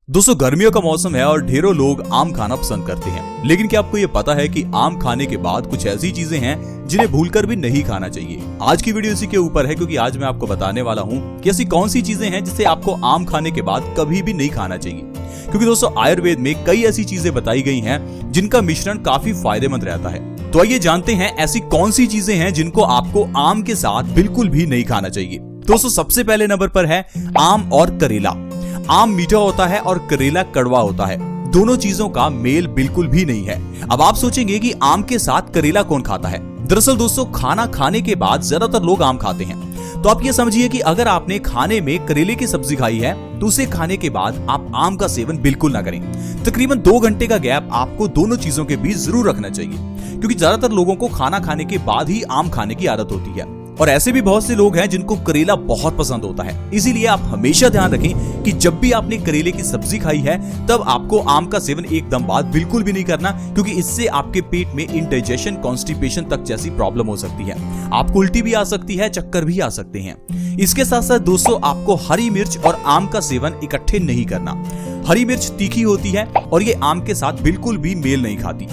दोस्तों गर्मियों का मौसम है और ढेरों लोग आम खाना पसंद करते हैं, लेकिन क्या आपको ये पता है कि आम खाने के बाद कुछ ऐसी चीजें हैं जिन्हें भूलकर भी नहीं खाना चाहिए। आज की वीडियो इसी के ऊपर है, क्योंकि आज मैं आपको बताने वाला हूँ कि ऐसी कौन सी चीजें हैं जिसे आपको आम खाने के बाद कभी भी नहीं खाना चाहिए। क्योंकि दोस्तों आयुर्वेद में कई ऐसी चीजें बताई गई हैं जिनका मिश्रण काफी फायदेमंद रहता है। तो आइए जानते हैं ऐसी कौन सी चीजें हैं जिनको आपको आम के साथ बिल्कुल भी नहीं खाना चाहिए। दोस्तों सबसे पहले नंबर पर है आम और करेला। आम मीठा होता है और करेला कड़वा होता है। दोनों चीजों का मेल बिल्कुल भी नहीं है। अब आप सोचेंगे कि आम के साथ करेला कौन खाता है। दरअसल दोस्तों खाना खाने के बाद ज्यादातर लोग आम खाते हैं। तो आप ये समझिए कि अगर आपने खाने में करेले की सब्जी खाई है तो उसे खाने के बाद आप आम का सेवन बिल्कुल ना करें। तकरीबन 2 घंटे का गैप आपको दोनों चीजों के बीच जरूर रखना चाहिए, क्योंकि ज्यादातर लोगों को खाना खाने के बाद ही आम खाने की आदत होती है। और ऐसे भी बहुत से लोग हैं जिनको करेला बहुत पसंद होता है। इसीलिए आप हमेशा ध्यान रखें कि जब भी आपने करेले की सब्जी खाई है तब आपको आम का सेवन एकदम बाद बिल्कुल भी नहीं करना, क्योंकि इससे आपके पेट में इंडाइजेशन, कॉन्स्टिपेशन तक जैसी प्रॉब्लम हो सकती है। आपको उल्टी भी आ सकती है, चक्कर भी आ सकते हैं। इसके साथ साथ दोस्तों आपको हरी मिर्च और आम का सेवन इकट्ठे नहीं करना। हरी मिर्च तीखी होती है और ये आम के साथ बिल्कुल भी मेल नहीं खाती।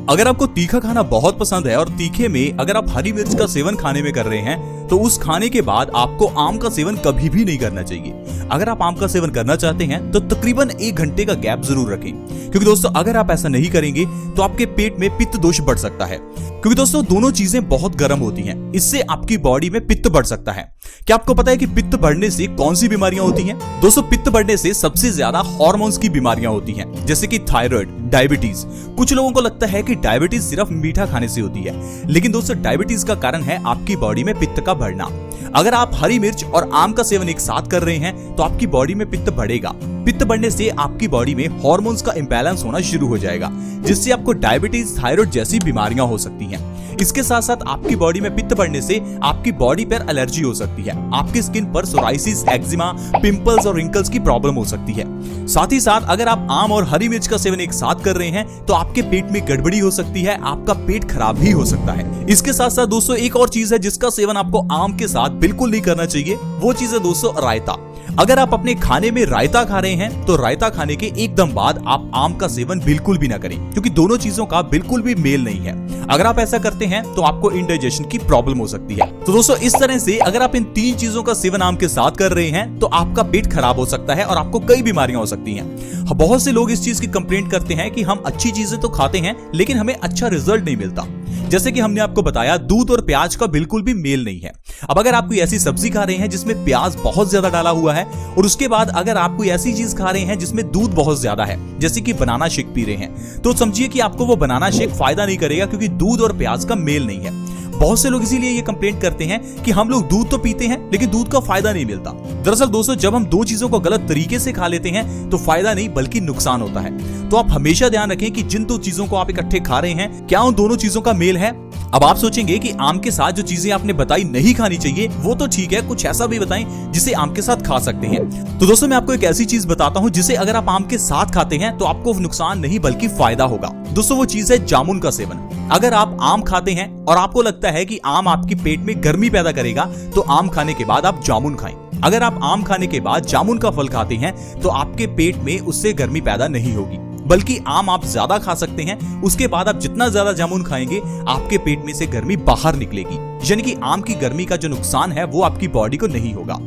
अगर आपको तीखा खाना बहुत पसंद है और तीखे में अगर आप हरी मिर्च का सेवन खाने में कर रहे हैं तो उस खाने के बाद आपको आम का सेवन कभी भी नहीं करना चाहिए। अगर आप आम का सेवन करना चाहते हैं तो तकरीबन 1 घंटे का गैप जरूर रखें, क्योंकि दोस्तों अगर आप ऐसा नहीं करेंगे तो आपके पेट में पित्त दोष बढ़ सकता है। क्योंकि दोस्तों दोनों चीजें बहुत गर्म होती हैं, इससे आपकी बॉडी में पित्त बढ़ सकता है। क्या आपको पता है कि पित्त बढ़ने से कौन सी बीमारियां होती हैं? दोस्तों पित्त बढ़ने से सबसे ज्यादा हार्मोन्स की बीमारियां होती हैं, जैसे कि थायराइड, डायबिटीज। कुछ लोगों को लगता है कि डायबिटीज सिर्फ मीठा खाने से होती है, लेकिन दोस्तों डायबिटीज का कारण है आपकी बॉडी में पित्त का बढ़ना। अगर आप हरी मिर्च और आम का सेवन एक साथ कर रहे हैं तो आपकी बॉडी में पित्त बढ़ेगा। पित्त बढ़ने से आपकी बॉडी में हार्मोन्स का इंबैलेंस होना शुरू हो जाएगा, जिससे आपको डायबिटीज, थायराइड जैसी बीमारियां हो सकती हैं। इसके साथ साथ आपकी बॉडी में पित्त बढ़ने से आपकी बॉडी पर एलर्जी हो सकती है। आपकी स्किन पर सोराइसिस, एक्जिमा, पिंपल्स और रिंकल्स की प्रॉब्लम हो सकती है। साथ ही साथ अगर आप आम और हरी मिर्च का सेवन एक साथ कर रहे हैं तो आपके पेट में गड़बड़ी हो सकती है, आपका पेट खराब भी हो सकता है। इसके साथ साथ दोस्तों एक और चीज है जिसका सेवन आपको आम के साथ बिल्कुल नहीं करना चाहिए। वो चीज है दोस्तों रायता। अगर आप अपने खाने में रायता खा रहे हैं तो रायता खाने के एकदम बाद आप आम का सेवन बिल्कुल भी ना करें, क्योंकि दोनों चीजों का बिल्कुल भी मेल नहीं है। अगर आप ऐसा करते हैं तो आपको इंडाइजेशन की प्रॉब्लम हो सकती है। तो दोस्तों इस तरह से अगर आप इन 3 चीजों का सेवन आम के साथ कर रहे हैं तो आपका पेट खराब हो सकता है और आपको कई बीमारियां हो सकती हैं। बहुत से लोग इस चीज की कंप्लेंट करते हैं कि हम अच्छी चीजें तो खाते हैं लेकिन हमें अच्छा रिजल्ट नहीं मिलता। जैसे कि हमने आपको बताया, दूध और प्याज का बिल्कुल भी मेल नहीं है। अब अगर आप कोई ऐसी सब्जी खा रहे हैं जिसमें प्याज बहुत ज्यादा डाला हुआ है और उसके बाद अगर आप कोई ऐसी चीज खा रहे हैं जिसमें दूध बहुत ज्यादा है, जैसे कि बनाना शेक पी रहे हैं, तो समझिए कि आपको वो बनाना शेक फायदा नहीं करेगा, क्योंकि दूध और प्याज का मेल नहीं है। बहुत से लोग इसीलिए ये कंप्लेंट करते हैं कि हम लोग दूध तो पीते हैं लेकिन दूध का फायदा नहीं मिलता। दरअसल दोस्तों जब हम 2 चीजों को गलत तरीके से खा लेते हैं तो फायदा नहीं बल्कि नुकसान होता है। तो आप हमेशा ध्यान रखें कि जिन 2 चीजों को आप इकट्ठे खा रहे हैं क्या उन दोनों चीजों का मेल है। अब आप सोचेंगे कि आम के साथ जो चीजें आपने बताई नहीं खानी चाहिए वो तो ठीक है, कुछ ऐसा भी बताएं जिसे आम के साथ खा सकते हैं। तो दोस्तों मैं आपको एक ऐसी चीज बताता हूं जिसे अगर आप आम के साथ खाते हैं तो आपको नुकसान नहीं बल्कि फायदा होगा। दोस्तों वो चीज है जामुन का सेवन। अगर आप आम खाते हैं और आपको लगता है कि आम आपके पेट में गर्मी पैदा करेगा तो आम खाने के बाद आप जामुन खाएं। अगर आप आम खाने के बाद जामुन का फल खाते हैं तो आपके पेट में उससे गर्मी पैदा नहीं होगी, बल्कि आम आप ज्यादा खा सकते हैं। उसके बाद आप जितना ज्यादा जामुन खाएंगे आपके पेट में से गर्मी बाहर निकलेगी, यानी कि आम की गर्मी का जो नुकसान है वो आपकी बॉडी को नहीं होगा।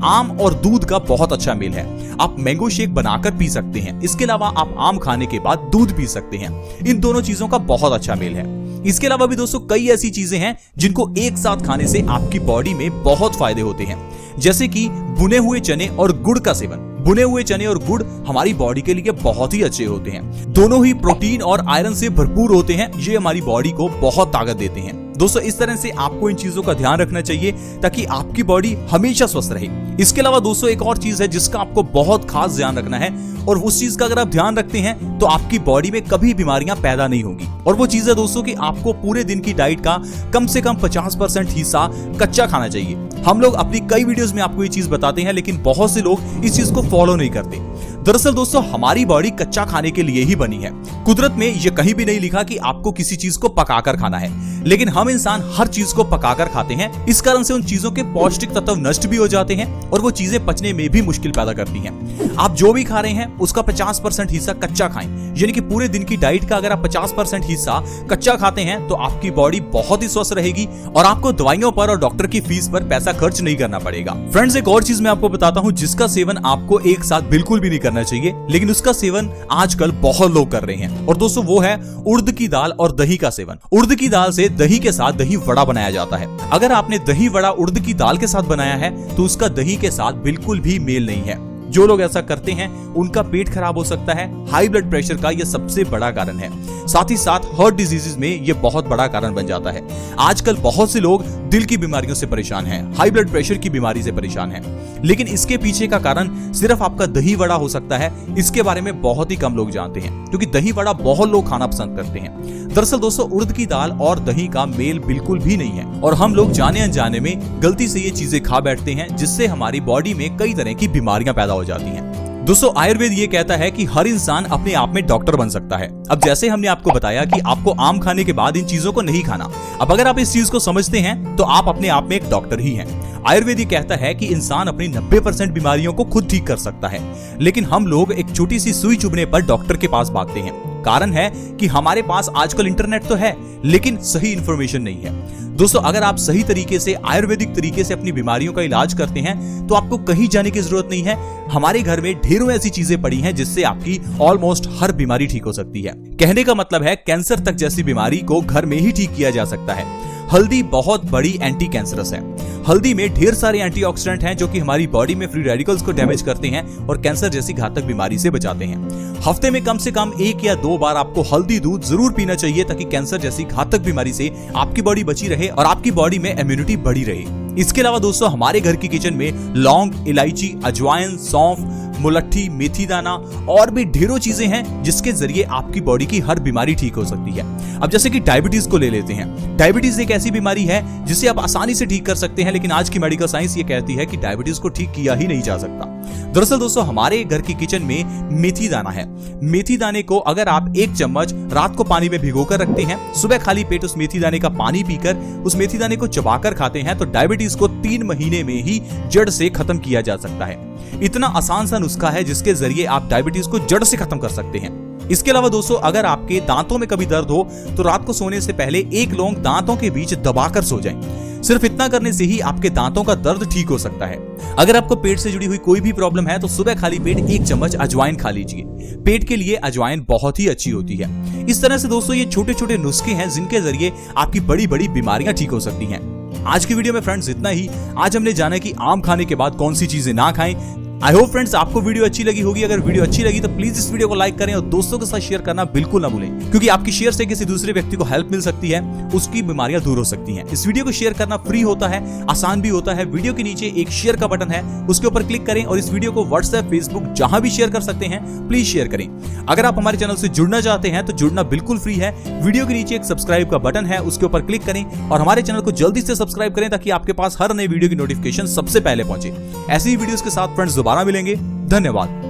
आम और दूध का बहुत अच्छा मेल है। आप मैंगो शेक बनाकर पी सकते हैं। इसके अलावा आप आम खाने के बाद दूध पी सकते हैं। इन दोनों चीजों का बहुत अच्छा मेल है। इसके अलावा भी दोस्तों कई ऐसी चीजें हैं जिनको एक साथ खाने से आपकी बॉडी में बहुत फायदे होते हैं, जैसे कि भुने हुए चने और गुड़ का सेवन। भुने हुए चने और गुड़ हमारी बॉडी के लिए बहुत ही अच्छे होते हैं। दोनों ही प्रोटीन और आयरन से भरपूर होते हैं। ये हमारी बॉडी को बहुत ताकत देते हैं। दोस्तों इस तरह से आपको इन चीजों का ध्यान रखना चाहिए ताकि आपकी बॉडी हमेशा स्वस्थ रहे। इसके अलावा दोस्तों एक और चीज है जिसका आपको बहुत खास ध्यान रखना है, और उस चीज का अगर आप ध्यान रखते हैं तो आपकी बॉडी में कभी बीमारियां पैदा नहीं होंगी। और वो चीज है दोस्तों कि आपको पूरे दिन की डाइट का कम से कम 50% हिस्सा कच्चा खाना चाहिए। हम लोग अपनी कई वीडियोस में आपको ये चीज बताते हैं, लेकिन बहुत से लोग इस चीज को फॉलो नहीं करते। दरअसल दोस्तों हमारी बॉडी कच्चा खाने के लिए ही बनी है। कुदरत में ये कहीं भी नहीं लिखा कि आपको किसी चीज को पकाकर खाना है, लेकिन हम इंसान हर चीज को पकाकर खाते हैं। इस कारण से उन चीजों के पौष्टिक तत्व नष्ट भी हो जाते हैं और वो चीजें पचने में भी मुश्किल पैदा करती हैं। आप जो भी खा रहे हैं उसका 50% हिस्सा कच्चा खाएं, यानी कि पूरे दिन की डाइट का अगर आप 50% हिस्सा कच्चा खाते हैं तो आपकी बॉडी बहुत ही स्वस्थ रहेगी और आपको दवाइयों पर और डॉक्टर की फीस पर पैसा खर्च नहीं करना पड़ेगा। फ्रेंड्स, एक और चीज मैं आपको बताता हूँ जिसका सेवन आपको एक साथ बिल्कुल भी नहीं करना चाहिए, लेकिन उसका सेवन आजकल बहुत लोग कर रहे हैं। और दोस्तों वो है उड़द की दाल और दही का सेवन। उड़द की दाल से दही के साथ दही वड़ा बनाया जाता है। अगर आपने दही वड़ा उड़द की दाल के साथ बनाया है तो उसका दही के साथ बिल्कुल भी मेल नहीं है। जो लोग ऐसा करते हैं उनका पेट खराब हो सकता है। हाई ब्लड प्रेशर का यह सबसे बड़ा कारण है। साथ ही साथ हार्ट डिजीजेस में यह बहुत बड़ा कारण बन जाता है। आजकल बहुत से लोग दिल की बीमारियों से परेशान हैं, हाई ब्लड प्रेशर की बीमारी से परेशान हैं, लेकिन इसके पीछे का कारण सिर्फ आपका दही वड़ा हो सकता है। इसके बारे में बहुत ही कम लोग जानते हैं क्योंकि दही वड़ा बहुत लोग खाना पसंद करते हैं। दरअसल दोस्तों उड़द की दाल और दही का मेल बिल्कुल भी नहीं है और हम लोग जाने अनजाने में गलती से ये चीजें खा बैठते हैं, जिससे हमारी बॉडी में कई तरह की बीमारियां पैदा हो जाती हैं। दोस्तों आयुर्वेद ये कहता है कि हर इंसान अपने आप में डॉक्टर बन सकता है। अब जैसे हमने आपको बताया कि आपको आम खाने के बाद इन चीजों को नहीं खाना, अब अगर आप इस चीज को समझते हैं तो आप अपने आप में एक डॉक्टर ही हैं। आयुर्वेद ये कहता है कि इंसान अपनी 90% बीमारियों को खुद ठीक कर सकता है, लेकिन हम लोग एक छोटी सी सुई चुभने पर डॉक्टर के पास भागते हैं। कारण है कि हमारे पास आजकल इंटरनेट तो है, लेकिन सही इंफॉर्मेशन नहीं है। दोस्तों अगर आप सही तरीके से आयुर्वेदिक तरीके से अपनी बीमारियों का इलाज करते हैं तो आपको कहीं जाने की जरूरत नहीं है। हमारे घर में ढेरों ऐसी चीजें पड़ी हैं जिससे आपकी ऑलमोस्ट हर बीमारी ठीक हो सकती है। कहने का मतलब है कैंसर तक जैसी बीमारी को घर में ही ठीक किया जा सकता है। हल्दी बहुत बड़ी एंटी कैंसरस है। हल्दी में ढेर सारे एंटीऑक्सीडेंट हैं जो कि हमारी बॉडी में फ्री रेडिकल्स को डैमेज करते हैं और कैंसर जैसी घातक बीमारी से बचाते हैं। हफ्ते में कम से कम 1 या 2 बार आपको हल्दी दूध जरूर पीना चाहिए ताकि कैंसर जैसी घातक बीमारी से आपकी बॉडी बची रहे और आपकी बॉडी में इम्यूनिटी बढ़ी रहे। इसके अलावा दोस्तों हमारे घर की किचन में लौंग, इलायची, अजवाइन, सौंफ, मुलट्ठी, मेथी दाना और भी ढेरों चीजें हैं जिसके जरिए आपकी बॉडी की हर बीमारी ठीक हो सकती है। अब जैसे कि डायबिटीज को ले लेते हैं। डायबिटीज एक ऐसी बीमारी है जिसे आप आसानी से ठीक कर सकते हैं, लेकिन आज की मेडिकल साइंस ये कहती है कि डायबिटीज को ठीक किया ही नहीं जा सकता। दरअसल दोस्तों हमारे घर की किचन में मेथी दाना है। मेथी दाने को अगर आप 1 चम्मच रात को पानी में भिगोकर रखते हैं, सुबह खाली पेट उस मेथी दाने का पानी पीकर उस मेथी दाने को चबाकर खाते हैं तो डायबिटीज को 3 महीने में ही जड़ से खत्म किया जा सकता है। इतना आसान सा नुस्खा है जिसके जरिए आप डायबिटीज को जड़ से खत्म कर सकते हैं। इसके अलावा दोस्तों अगर आपके दांतों में कभी दर्द हो तो रात को सोने से पहले 1 लौंग दांतों के बीच दबाकर सो जाएं। सिर्फ इतना करने से ही आपके दांतों का दर्द ठीक हो सकता है। अगर आपको पेट से जुड़ी हुई कोई भी प्रॉब्लम है तो सुबह खाली पेट 1 चम्मच अजवाइन खा लीजिए। पेट के लिए अजवाइन बहुत ही अच्छी होती है। इस तरह से दोस्तों ये छोटे छोटे नुस्खे हैं जिनके जरिए आपकी बड़ी बड़ी बीमारियां ठीक हो सकती हैं। आज की वीडियो में फ्रेंड्स इतना ही। आज हमने जाना कि आम खाने के बाद कौन सी चीजें ना खाएं। आई होप फ्रेंड्स आपको वीडियो अच्छी लगी होगी। अगर वीडियो अच्छी लगी तो प्लीज इस वीडियो को लाइक करें और दोस्तों के साथ शेयर करना बिल्कुल ना भूलें, क्योंकि आपकी शेयर से किसी दूसरे व्यक्ति को हेल्प मिल सकती है, उसकी बीमारियां दूर हो सकती हैं। इस वीडियो को शेयर करना फ्री होता है, आसान भी होता है। वीडियो के नीचे एक शेयर का बटन है, उसके ऊपर क्लिक करें और इस वीडियो को व्हाट्सएप, फेसबुक जहां भी शेयर कर सकते हैं, प्लीज शेयर करें। अगर आप हमारे चैनल से जुड़ना चाहते हैं तो जुड़ना बिल्कुल फ्री है। वीडियो के नीचे एक सब्सक्राइब का बटन है, उसके ऊपर क्लिक करें और हमारे चैनल को जल्दी से सब्सक्राइब करें ताकि आपके पास हर नई वीडियो की नोटिफिकेशन सबसे पहले पहुंचे। ऐसी ही वीडियोस के साथ फ्रेंड्स दोबारा मिलेंगे। धन्यवाद।